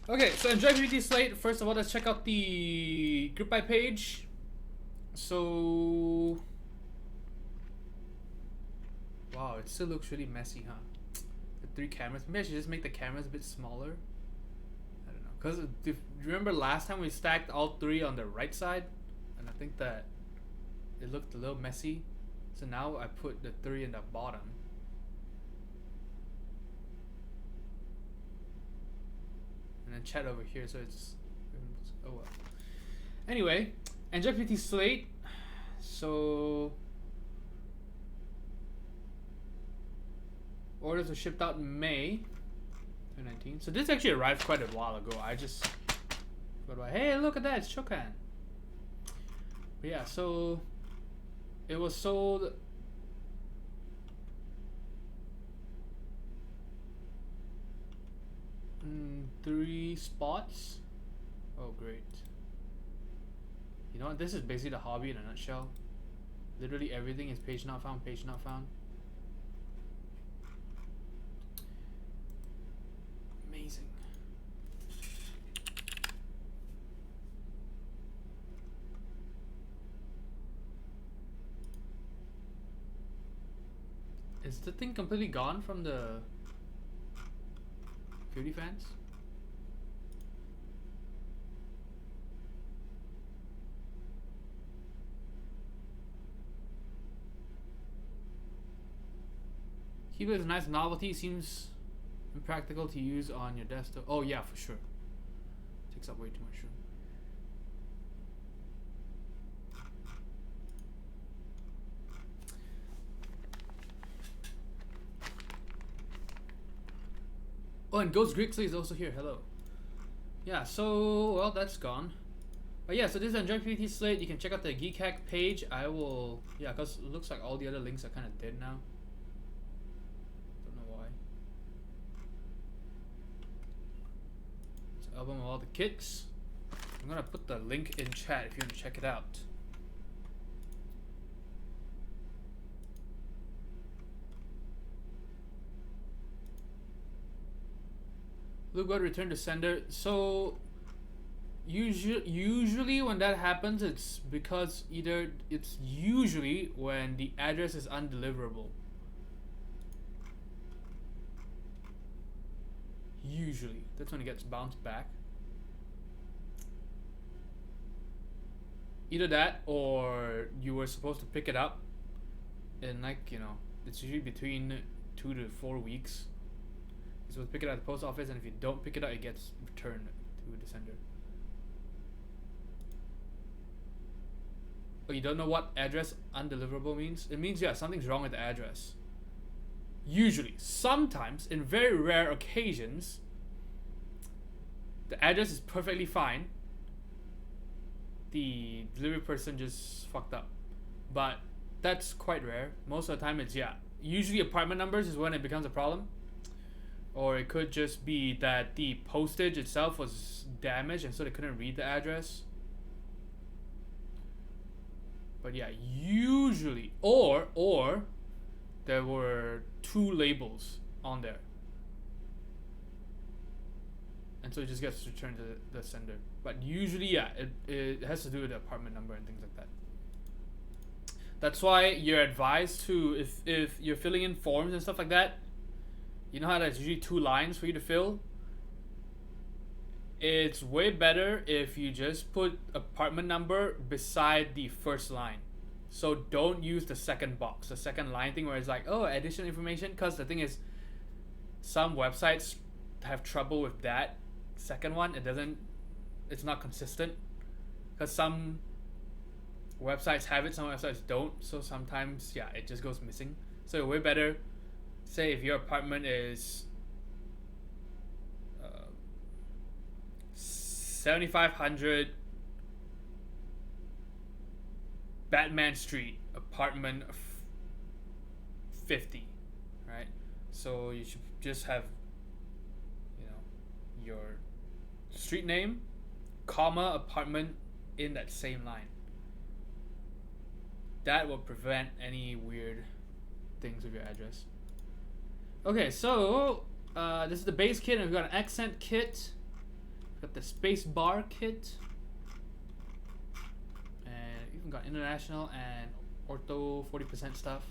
Okay, so EnjoyPBT Slate. First of all, let's check out the group by page. So, wow, it still looks really messy, huh? The 3 cameras. Maybe I should just make the cameras a bit smaller. I don't know, cause remember last time we stacked all 3 on the right side, and I think that it looked a little messy. So now I put the 3 in the bottom. And then chat over here, so it's oh well. Anyway, EnjoyPBT Slate. So orders were shipped out in May 2019. So this actually arrived quite a while ago. I just forgot. Hey, look at that, it's Shokan. But yeah, so it was sold. In 3 spots. Oh great. You know what? This is basically the hobby in a nutshell. Literally everything is page not found, page not found. Amazing. Is the thing completely gone from the 50 fans? Keycap is a nice novelty. Seems impractical to use on your desktop. Oh yeah, for sure. Takes up way too much room. Oh, and Ghost Grixley is also here. Hello. Yeah, so well, that's gone. But yeah, so this is EnjoyPBT Slate. You can check out the Keycap page. I will, yeah, because it looks like all the other links are kind of dead now. Album of all the kits. I'm gonna put the link in chat if you want to check it out. Look what return to sender. So usually when that happens, it's because it's usually when the address is undeliverable. Usually that's when it gets bounced back. Either that, or you were supposed to pick it up in, like, you know, it's usually between 2 to 4 weeks. You're supposed to pick it up at the post office, and if you don't pick it up, it gets returned to the sender. Oh, you don't know what address undeliverable means? It means, yeah, something's wrong with the address. Usually. Sometimes, in very rare occasions, the address is perfectly fine. The delivery person just fucked up. But that's quite rare. Most of the time it's, yeah, usually apartment numbers is when it becomes a problem. Or it could just be that the postage itself was damaged and so they couldn't read the address. But yeah, usually, or there were 2 labels on there, and so it just gets returned to the sender. But usually, yeah, it has to do with the apartment number and things like that. That's why you're advised to, if you're filling in forms and stuff like that, you know how there's usually 2 lines for you to fill? It's way better if you just put apartment number beside the first line. So don't use the second box, the second line thing where it's like, oh, additional information. Because the thing is, some websites have trouble with that second one. It's not consistent. Because some websites have it, some websites don't. So sometimes, yeah, it just goes missing. So way better, say if your apartment is 7500 Batman Street, apartment 50, right? So you should just have, you know, your street name, comma, apartment in that same line. That will prevent any weird things with your address. Okay, so this is the base kit, and we've got an accent kit. Got the space bar kit, and even got international and ortho 40% stuff.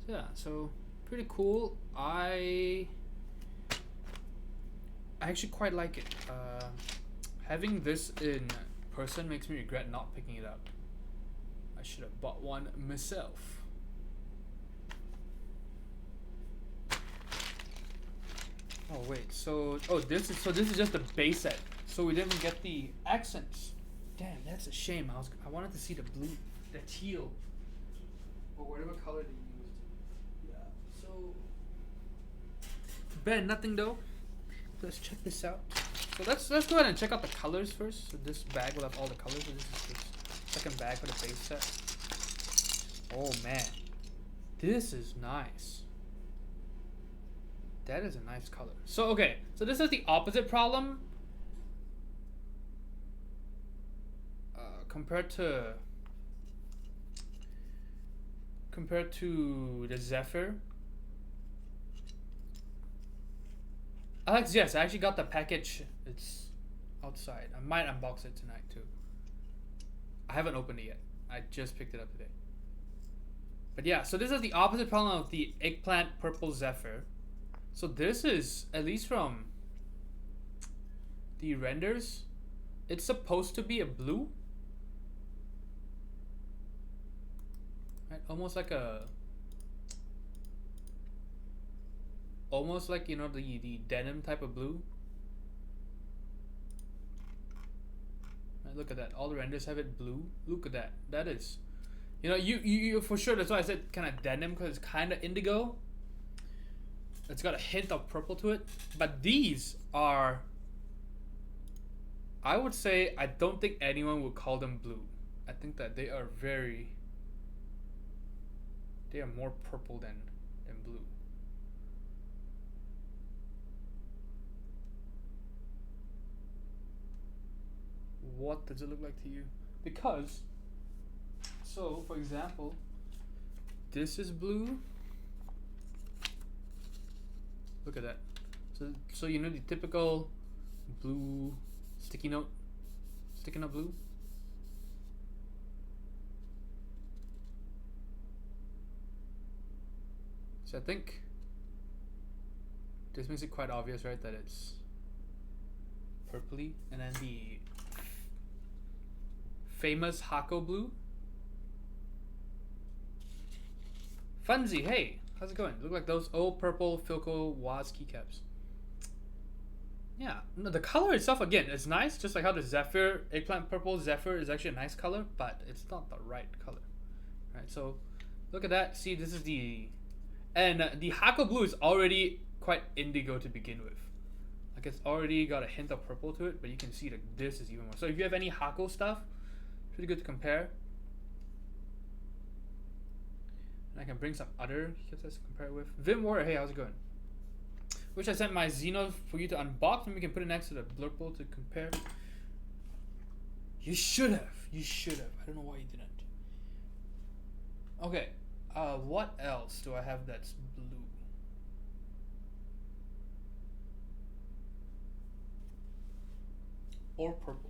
So yeah, so pretty cool. I actually quite like it. Having this in person makes me regret not picking it up. I should have bought one myself. Oh wait, so this is just the base set. So we didn't even get the accents. Damn, that's a shame. I wanted to see the blue, the teal, or whatever color they used. Yeah. So bad nothing though. Let's check this out. So let's go ahead and check out the colors first. So this bag will have all the colors. So this is the second bag for the base set. Oh man, this is nice. That is a nice color. So okay, so this is the opposite problem compared to the Zephyr. Alex, yes, I actually got the package. It's outside. I might unbox it tonight too. I haven't opened it yet. I just picked it up today. But yeah, so this is the opposite problem of the eggplant purple Zephyr. So this is, at least from the renders, it's supposed to be a blue. Right? Almost like, you know, the denim type of blue. Right, look at that. All the renders have it blue. Look at that. That is, you know, you for sure, that's why I said kind of denim, because it's kind of indigo. It's got a hint of purple to it, but these are, I would say, I don't think anyone would call them blue. I think that they are more purple than blue. What does it look like to you? Because, so for example, this is blue. Look at that. So you know the typical blue sticky note blue. So I think this makes it quite obvious, right, that it's purpley, and then the famous Hako blue. Funzy, hey. How's it going? Look like those old purple Philco Waz keycaps. Yeah, no, the color itself, again, is nice, just like how the Zephyr, eggplant purple Zephyr is actually a nice color, but it's not the right color. Right, so look at that. See, this is the Hako blue is already quite indigo to begin with. Like, it's already got a hint of purple to it, but you can see that this is even more. So if you have any Hako stuff, pretty good to compare. I can bring some other kits to compare it with. Vim Warrior, hey, how's it going? Wish I sent my Xeno for you to unbox, and we can put it next to the Blurple to compare. You should have. You should have. I don't know why you didn't. Okay. What else do I have that's blue? Or purple?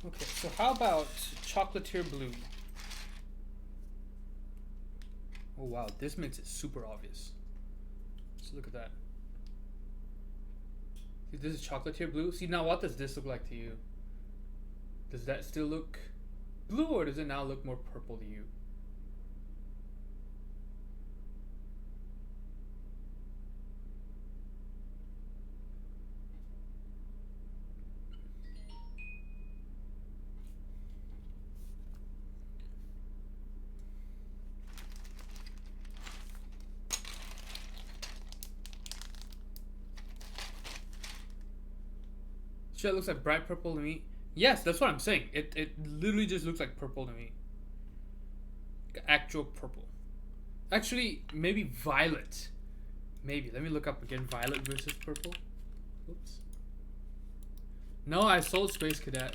Okay, so how about chocolatier blue? Oh wow, this makes it super obvious. So look at that. See, this is chocolatier blue. See, now what does this look like to you? Does that still look blue, or does it now look more purple to you? Shit looks like bright purple to me. Yes, that's what I'm saying. It literally just looks like purple to me. Actual purple. Actually, maybe violet. Maybe. Let me look up again. Violet versus purple. Oops. No, I sold Space Cadet.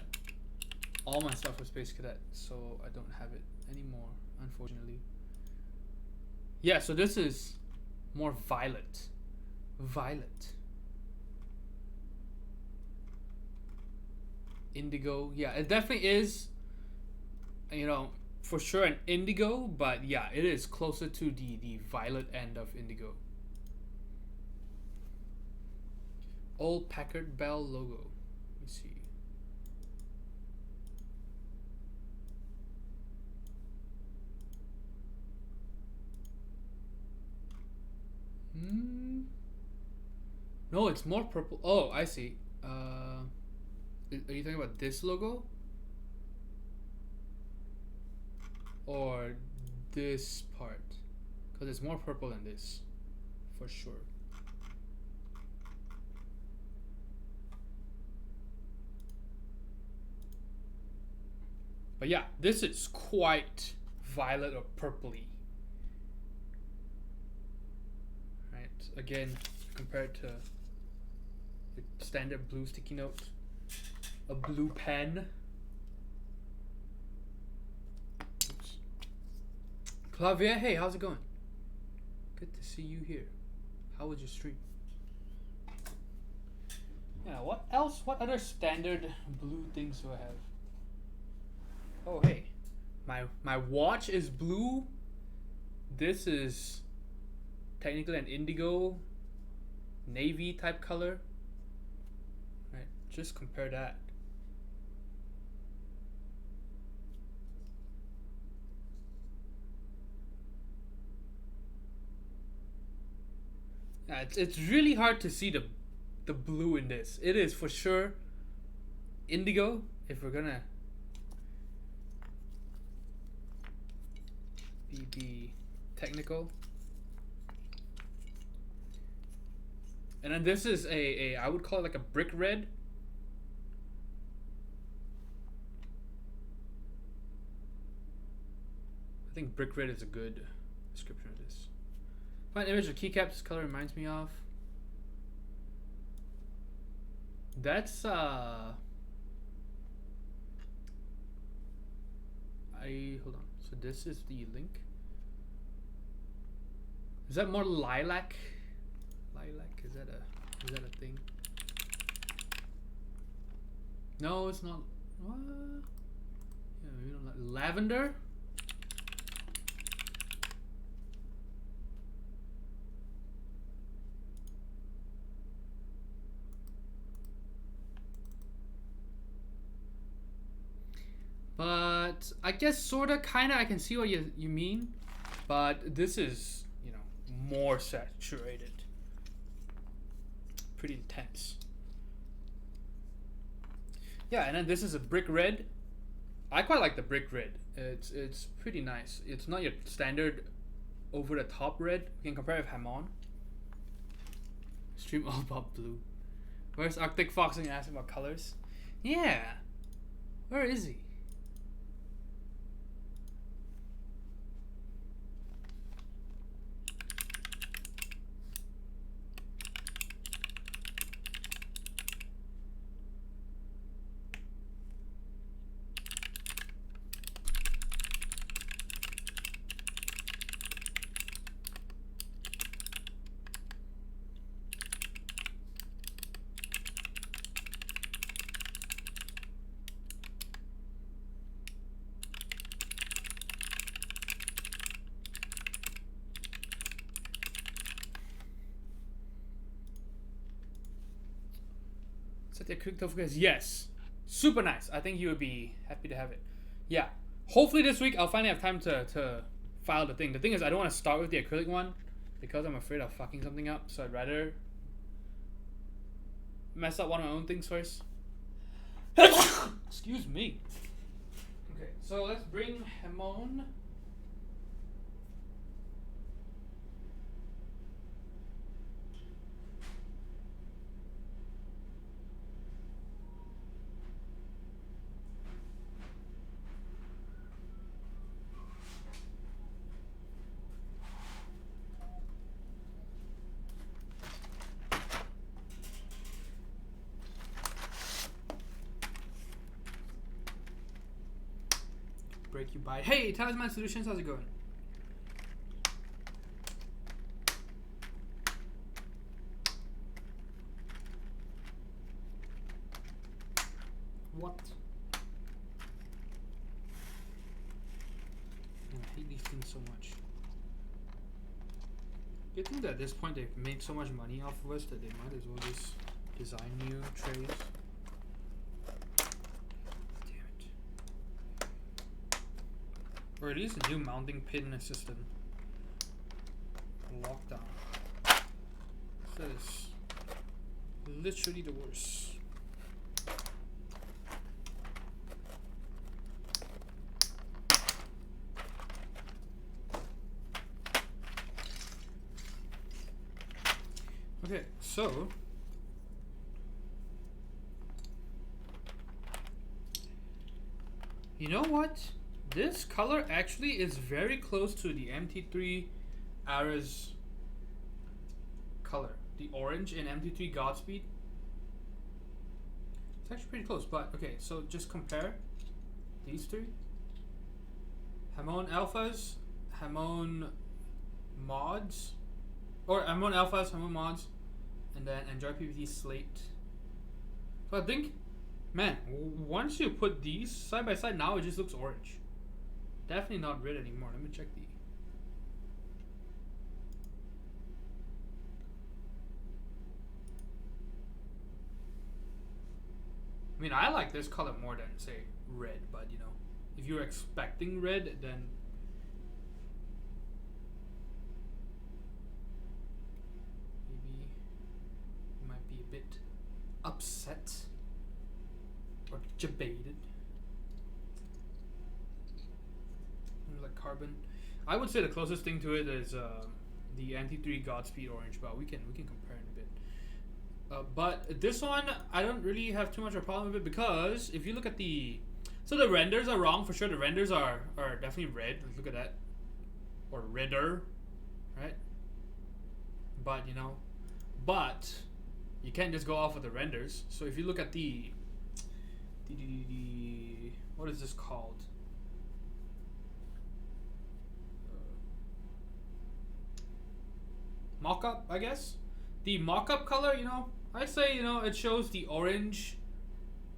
All my stuff was Space Cadet, so I don't have it anymore, unfortunately. Yeah, so this is more violet. Violet. Indigo. Yeah, it definitely is, you know, for sure an indigo, but yeah, it is closer to the violet end of indigo. Old Packard Bell logo. Let me see. No, it's more purple. Oh, I see. Are you talking about this logo? Or this part? Because it's more purple than this. For sure. But yeah, this is quite violet or purpley. Right, again, compared to the standard blue sticky note, a blue pen. Oops. Clavier, hey, how's it going? Good to see you here. How was your stream? Yeah, what else? What other standard blue things do I have? Oh, hey, my watch is blue. This is technically an indigo, navy type color. Right, just compare that. Yeah, it's really hard to see the blue in this. It is for sure indigo. If we're gonna be technical. And then this is a I would call it like a brick red. I think brick red is a good description of this. Find image of keycap. This color reminds me of. That's hold on. So this is the link. Is that more lilac? Lilac, is that a thing? No, it's not. What? Yeah, maybe not. Lavender? But I guess sorta kinda I can see what you mean. But this is, you know, more saturated. Pretty intense. Yeah, and then this is a brick red. I quite like the brick red. It's pretty nice. It's not your standard over the top red. You can compare it with Hamon. Stream all about blue. Where's Arctic Fox and you asking about colors? Yeah. Where is he? Set quick focus. Yes, super nice. I think you would be happy to have it. Yeah, hopefully this week I'll finally have time to file the thing. The thing is I don't want to start with the acrylic one because I'm afraid of fucking something up. So I'd rather mess up one of my own things first. Excuse me. Okay, so let's bring him on. break, you buy it. Hey, Talisman Solutions, how's it going? What? I hate these things so much. You think that at this point they've made so much money off of us that they might as well just design new trays. Damn it. Or at least a new mounting pin system. Lockdown. That is literally the worst. Okay, so you know what? This color actually is very close to the MT3 Ara's color. The orange in MT3 Godspeed. It's actually pretty close, but okay, so just compare these three. Hamon Alphas, Hamon Mods, or Hamon Alphas, Hamon Mods, and then EnjoyPBT Slate. So I think, man, once you put these side by side, now it just looks orange. Definitely not red anymore. Let me check the. I mean, I like this color more than, say, red, but you know, if you're expecting red, then maybe you might be a bit upset or debated. Like carbon, I would say the closest thing to it is the MT3 Godspeed orange, but we can compare in a bit. But this one, I don't really have too much of a problem with it because if you look at the renders are wrong for sure. The renders are definitely red. Look at that, or redder, right? But you know, you can't just go off of the renders. So if you look at the what is this called? Mock-up, I guess. The mock-up color, you know, I say, you know, it shows the orange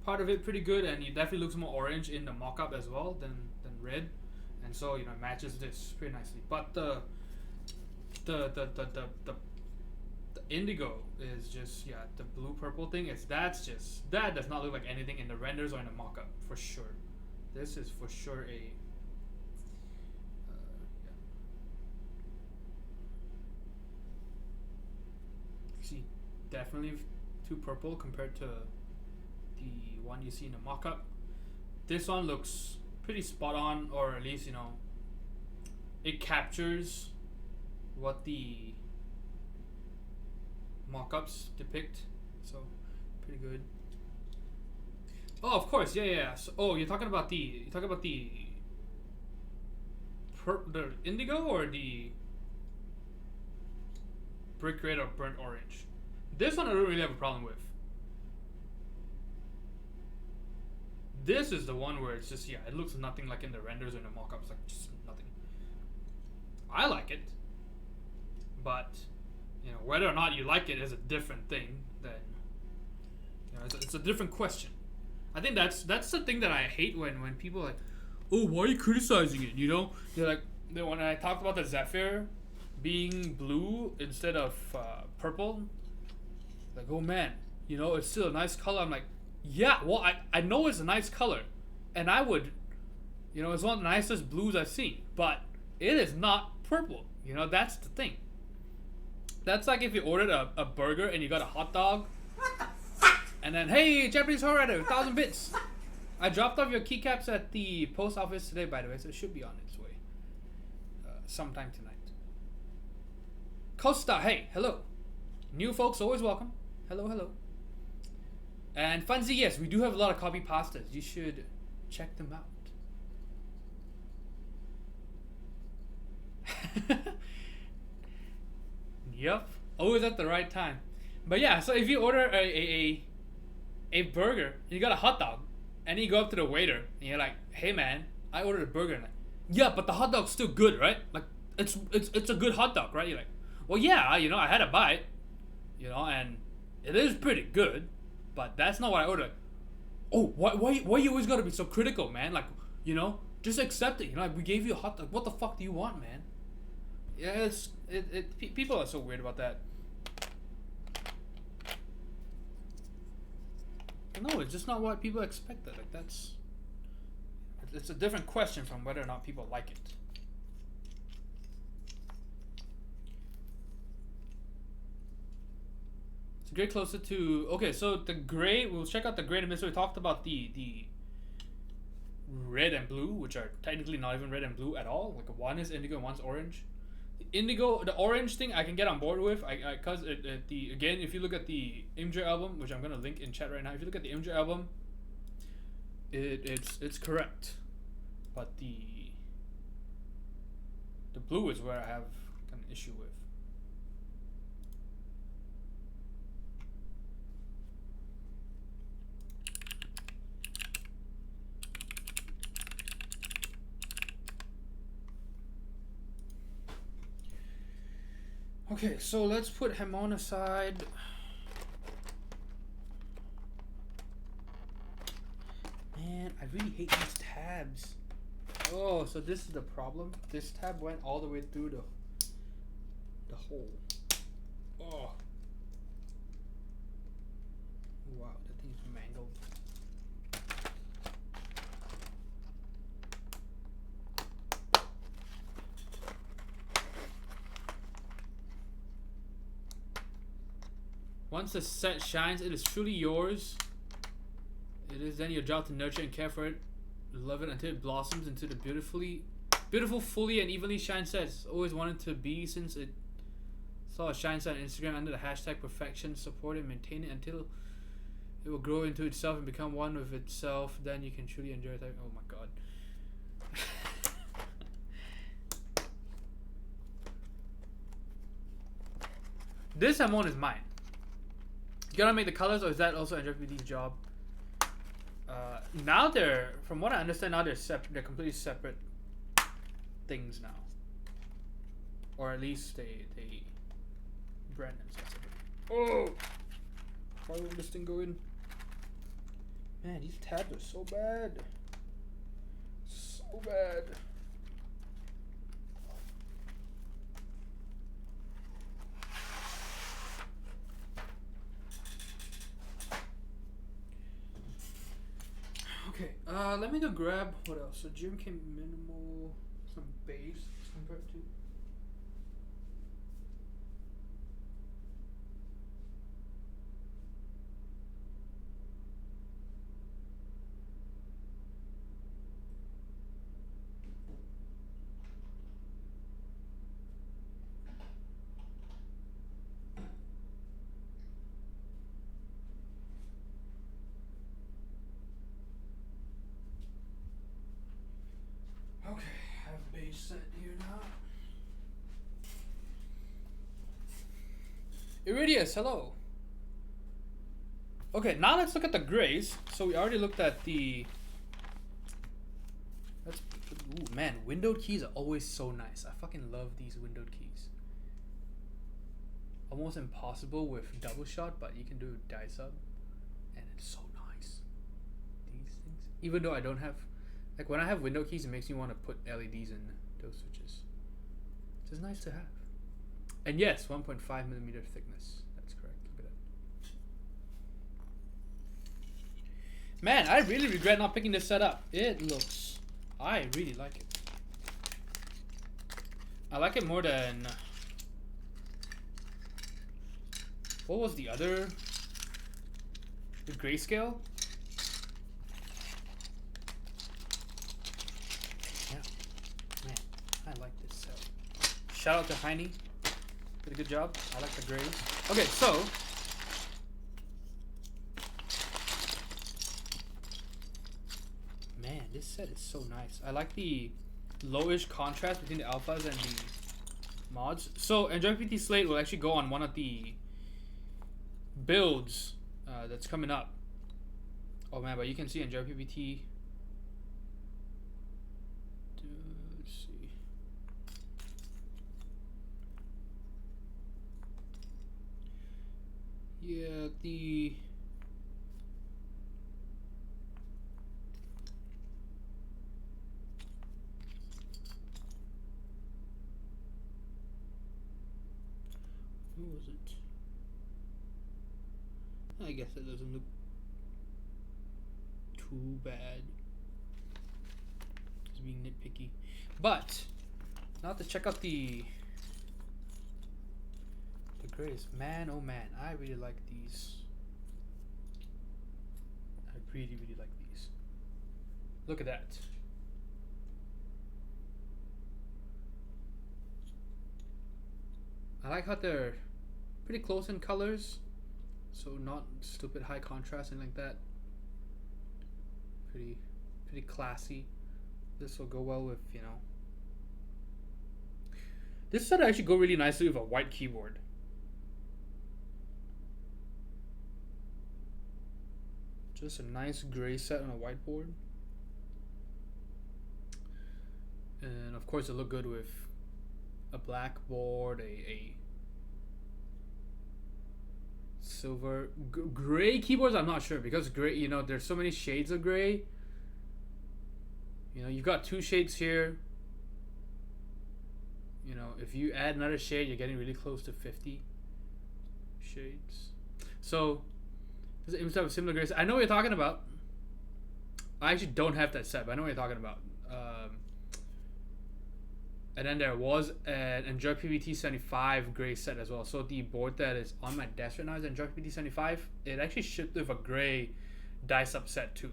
part of it pretty good, and it definitely looks more orange in the mock-up as well than red, and so you know it matches this pretty nicely. But the indigo is just, yeah, the blue purple thing is that does not look like anything in the renders or in the mock-up for sure. This is for sure a see, definitely too purple compared to the one you see in the mock-up. This one looks pretty spot on, or at least, you know, it captures what the mock-ups depict, so pretty good. Oh, of course, yeah. So, you're talking about the indigo or the brick red or burnt orange. This one I don't really have a problem with. This is the one where it's just, yeah, it looks nothing like in the renders or in the mock-ups, like just nothing. I like it, but you know, whether or not you like it is a different thing. Then you know, it's a different question. I think that's the thing that I hate when people are like, oh, why are you criticizing it? You know, they're like, when I talked about the Zephyr being blue instead of purple, like, oh man, you know, it's still a nice color. I'm like, yeah, well, I know it's a nice color, and I would, you know, it's one of the nicest blues I've seen, but it is not purple. You know, that's the thing. That's like if you ordered a burger and you got a hot dog, and then, hey, Japanese horror, 1,000 bits. I dropped off your keycaps at the post office today, by the way, so it should be on its way sometime tonight. Costa, hey, hello. New folks always welcome. Hello. And Funzy, yes, we do have a lot of copy pastas. You should check them out. Yep, always at the right time. But yeah, so if you order a burger, you got a hot dog, and you go up to the waiter, and you're like, hey man, I ordered a burger and like, yeah, but the hot dog's still good, right? Like, it's a good hot dog, right? You're like, well, yeah, I had a bite, and it is pretty good, but that's not what I ordered. Oh, why you always gotta be so critical, man? Like, just accept it. Like, we gave you a hot dog. What the fuck do you want, man? Yeah, people are so weird about that. No, it's just not what people expected. Like, it's a different question from whether or not people like it. It's a gray closer to... Okay, so the gray... We'll check out the gray in a minute. So we talked about the red and blue, which are technically not even red and blue at all. Like, one is indigo and one's orange. The orange thing I can get on board with, because again, if you look at the Enjoy album, which I'm gonna link in chat right now, if you look at the Enjoy album, it's correct, but the blue is where I have kind of issue with. Okay, so let's put him on aside. Man, I really hate these tabs. Oh, so this is the problem. This tab went all the way through the hole. Oh. Wow, that thing's mangled. Once the set shines, it is truly yours. It is then your job to nurture and care for it. Love it until it blossoms into the beautiful, fully and evenly shine set. It's always wanted to be since it saw a shine set on Instagram under the hashtag perfection. Support it, maintain it until it will grow into itself and become one with itself. Then you can truly enjoy it. Oh my god. This amount is mine. You gotta make the colors, or is that also EnjoyPBT's job? Now they're, from what I understand, now they're separate. They're completely separate things now, or at least they brand themselves separately. Oh, why won't this thing go in? Man, these tabs are so bad, so bad. Okay, let me go grab what else. So Jim came minimal, some base compared to. Okay, I have base set here now. Iridius, hello. Okay, now let's look at the grays. So we already looked at the... Ooh, man, windowed keys are always so nice. I fucking love these windowed keys. Almost impossible with double shot, but you can do die sub. And it's so nice. These things. Even though I don't have... Like, when I have window keys, it makes me want to put LEDs in those switches. It's just nice to have. And yes, 1.5mm thickness. That's correct. Look at that. Man, I really regret not picking this set up. It looks... I really like it. I like it more than... What was the other? The grayscale? I like this set. Shout out to Heine. Did a good job. I like the grays. Okay, so man, this set is so nice. I like the lowish contrast between the alphas and the mods. So EnjoyPBT Slate will actually go on one of the builds that's coming up. Oh man, but you can see EnjoyPBT. Yeah, the what was it? I guess it doesn't look too bad. Just being nitpicky. But now to check out the grays. Man, oh man, I really like these. I really, really like these. Look at that. I like how they're pretty close in colors, so not stupid high contrast and like that. Pretty classy. This will go well with, you know. This set actually go really nicely with a white keyboard. Just a nice gray set on a whiteboard. And of course it look good with a black board, a silver, gray keyboards. I'm not sure because gray, you know, there's so many shades of gray. You know, you've got 2 shades here. You know, if you add another shade, you're getting really close to 50 shades. So this is image of similar grays. I know what you're talking about. I actually don't have that set, but I know what you're talking about. And then there was an EnjoyPBT 75 gray set as well. So the board that is on my desk right now is EnjoyPBT 75. It actually shipped with a gray dice up set too.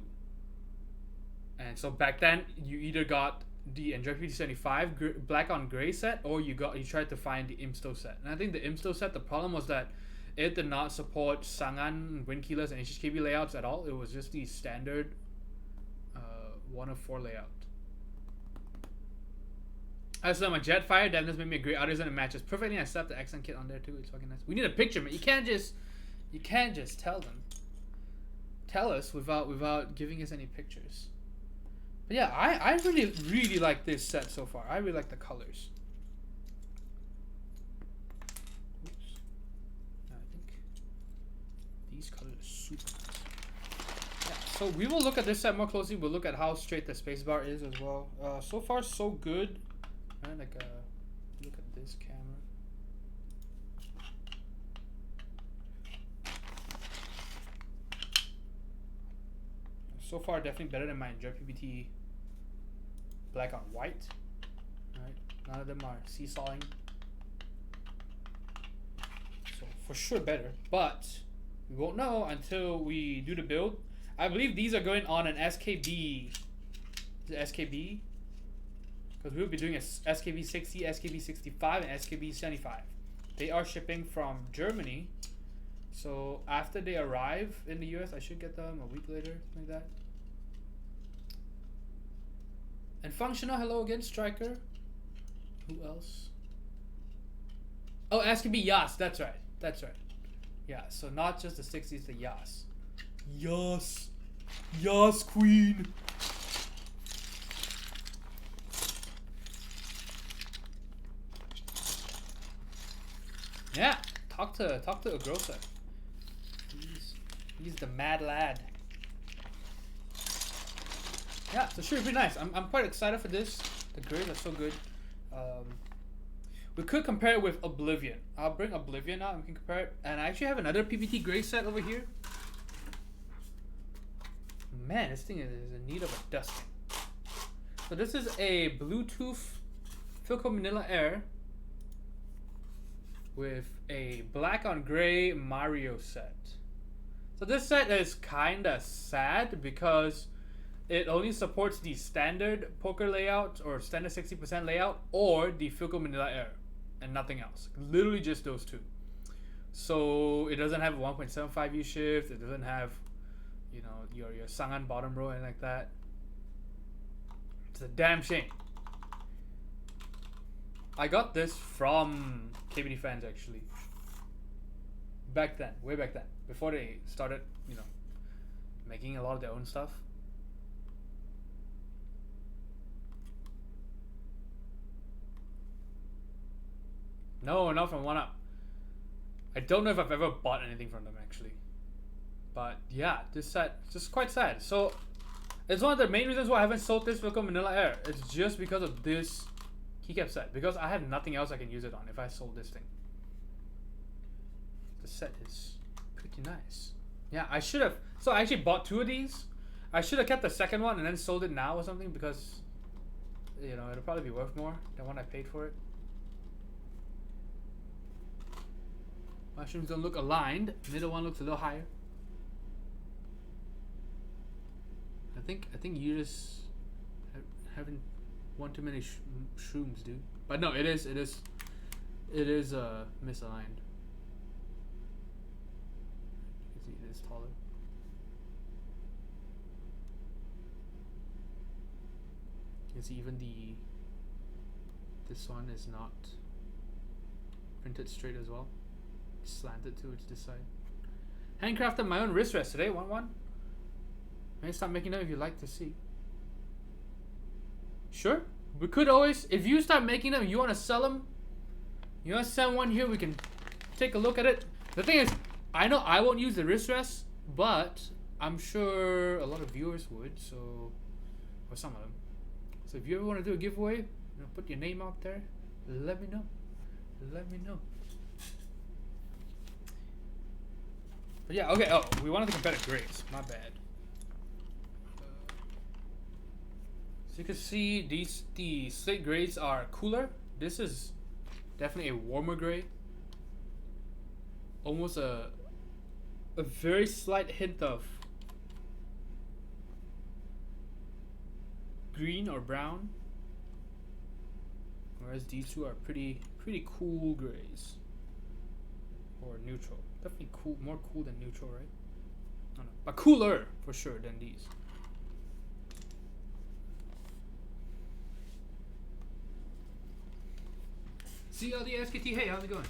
And so back then, you either got the EnjoyPBT 75 black on gray set, or you tried to find the Imsto set. And I think the Imsto set, the problem was that it did not support Sangan, Windkeyless, and HHKB layouts at all. It was just the standard 1 of 4 layout. I saw my Jetfire, that just made me a great artist and it matches perfectly. I slapped the accent kit on there too. It's fucking nice. We need a picture, man. You can't just tell us without giving us any pictures. But yeah, I really like this set so far. I really like the colors. Oops. I think these colors are super nice. Yeah, so we will look at this set more closely. We'll look at how straight the spacebar is as well. So far so good. Right, like look at this camera. So far, definitely better than my EnjoyPBT black on white. Right, none of them are seesawing. So for sure better, but we won't know until we do the build. I believe these are going on an SKB. Is it SKB? Because we'll be doing a SKB 60, SKB 65, and SKB 75. They are shipping from Germany. So after they arrive in the US, I should get them a week later, like that. And functional, hello again, Striker. Who else? Oh, SKB Yas, that's right. That's right. Yeah, so not just the 60s, the Yas. Yas. Yas, queen. Yeah, talk to Agrosa. He's the mad lad. Yeah, so sure, pretty nice. I'm quite excited for this. The grays are so good. We could compare it with Oblivion. I'll bring Oblivion out and we can compare it. And I actually have another PBT gray set over here. Man, this thing is in need of a dusting. So this is a Bluetooth Philco Manila Air with a black on gray Mario set. So this set is kinda sad because it only supports the standard poker layout or standard 60% layout or the Philco Manila Air and nothing else. Literally just those two. So it doesn't have 1.75 U shift, it doesn't have, you know, your Sangan bottom row and like that. It's a damn shame. I got this from KBD fans actually. Back then, way back then, before they started, you know, making a lot of their own stuff. No, not from 1UP. I don't know if I've ever bought anything from them actually. But yeah, this set is just quite sad. So it's one of the main reasons why I haven't sold this Wilco Manila Air. It's just because of this keycap set. Because I have nothing else I can use it on if I sold this thing. The set is pretty nice. Yeah, I should have. So I actually bought 2 of these. I should have kept the second one and then sold it now or something because, you know, it'll probably be worth more than what I paid for it. Mushrooms don't look aligned. Middle one looks a little higher. I think you just haven't one too many shrooms, dude. But no, it is misaligned. You can see it is taller. You can see even this one is not printed straight as well. It's slanted towards this side. Handcrafted my own wrist rest today. Want one? Maybe stop making them if you like to see. Sure. We could always, if you start making them, you want to sell them, you want to send one here, we can take a look at it. The thing is, I know I won't use the wrist rest, but I'm sure a lot of viewers would, so, or some of them. So if you ever want to do a giveaway, you know, put your name out there, let me know. Let me know. But yeah, okay, oh, we wanted to compare the grades, my bad. So you can see the slate grades are cooler. This is definitely a warmer gray. Almost a very slight hint of green or brown. Whereas these two are pretty cool grays. Or neutral. Definitely cool, more cool than neutral, right? I don't know. But cooler for sure than these. CLD SKT, hey, how's it going?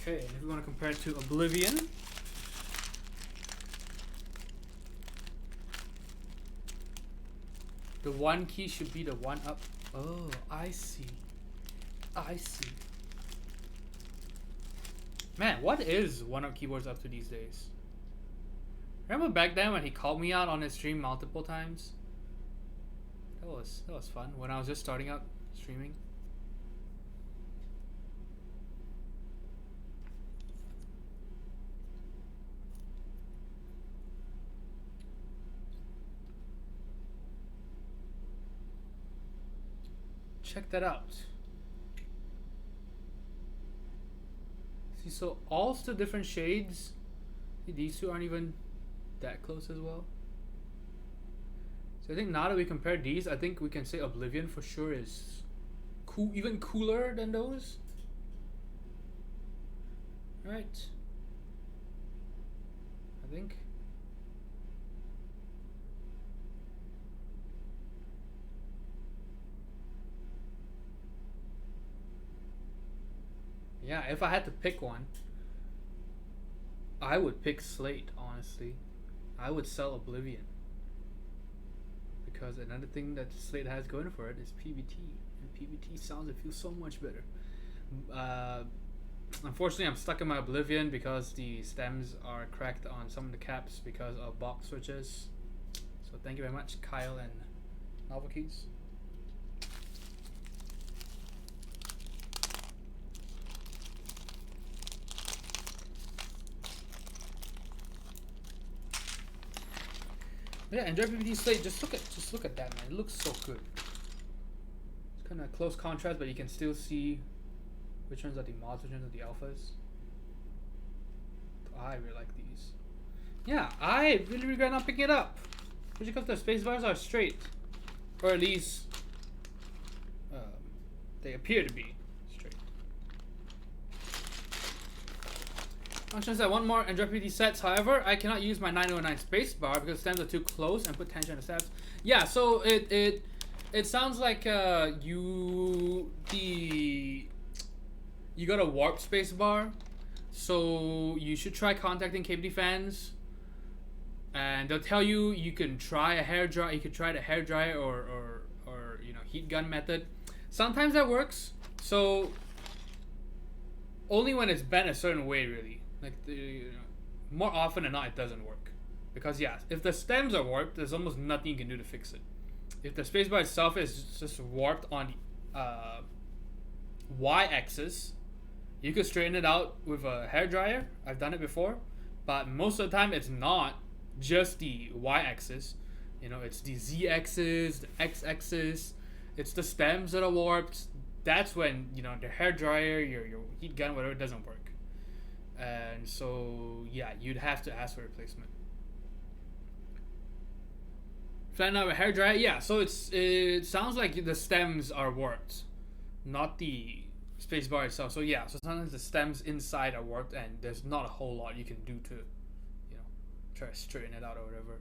Okay, and if we want to compare it to Oblivion, the one key should be the one up. Oh, I see. I see. Man, what is one up keyboards up to these days? Remember back then when he called me out on his stream multiple times? That was fun when I was just starting out streaming. Check that out. See, so all still different shades. See, these two aren't even that close as well. So I think now that we compare these, I think we can say Oblivion for sure is cool, even cooler than those. Right? I think. Yeah, if I had to pick one, I would pick Slate, honestly. I would sell Oblivion. Because another thing that Slate has going for it is PBT. And PBT sounds and feels so much better. Unfortunately, I'm stuck in my Oblivion because the stems are cracked on some of the caps because of box switches. So thank you very much, Kyle and Novel Keys. Yeah, EnjoyPBT Slate. Just look at that, man. It looks so good. It's kind of close contrast, but you can still see which ones are the mods, which ones are the alphas. I really like these. Yeah, I really regret not picking it up. Especially because the space bars are straight. Or at least um, they appear to be straight. Functions that want more EnjoyPBT sets. However, I cannot use my 909 space bar because the stems are too close and put tension on the stems. Yeah, so it sounds like you got a warp space bar. So you should try contacting KBD fans, and they'll tell you you can try a hair dry. You could try the hair dryer or heat gun method. Sometimes that works. So only when it's bent a certain way, really. Like more often than not, it doesn't work. Because yeah, if the stems are warped, there's almost nothing you can do to fix it. If the spacebar itself is just warped on the y-axis, you could straighten it out with a hair dryer. I've done it before, but most of the time it's not just the y-axis. It's the z-axis, the x-axis. It's the stems that are warped. That's when the hair dryer, your heat gun, whatever, doesn't work. And so yeah, you'd have to ask for replacement. Flatten out a hair dryer. Yeah, so it sounds like the stems are warped, not the spacebar itself. So yeah, so sometimes the stems inside are warped, and there's not a whole lot you can do to, try to straighten it out or whatever.